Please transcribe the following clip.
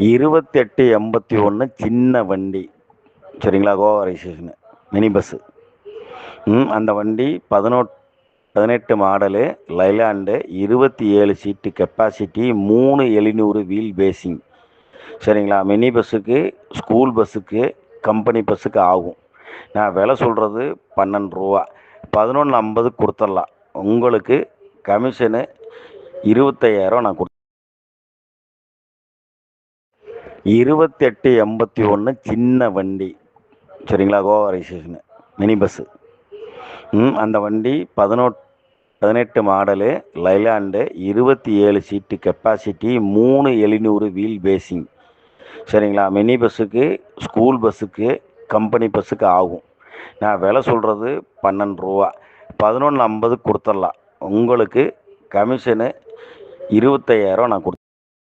2881 சின்ன வண்டி. சரிங்களா? Goa registration mini bus. அந்த வண்டி 18 மாடலு லைலாண்டு, 27 சீட்டு கெப்பாசிட்டி, 3700 வீல் பேசிங். சரிங்களா? மினி பஸ்ஸுக்கு, ஸ்கூல் பஸ்ஸுக்கு, கம்பெனி பஸ்ஸுக்கு ஆகும். நான் விலை சொல்கிறது 12 ரூபா. 11.50 கொடுத்துடலாம். உங்களுக்கு கமிஷனு 25,000 நான் 2881 சின்ன வண்டி. சரிங்களா? Goa registration mini bus. அந்த வண்டி 18 மாடலு லைலாண்டு, 27 சீட்டு கெப்பாசிட்டி, 3700 வீல் பேசிங். சரிங்களா? மினி பஸ்ஸுக்கு, ஸ்கூல் பஸ்ஸுக்கு, கம்பெனி பஸ்ஸுக்கு ஆகும். நான் விலை சொல்கிறது 12 ரூபா. 11.50 கொடுத்துடலாம். உங்களுக்கு கமிஷனு 25,000 நான்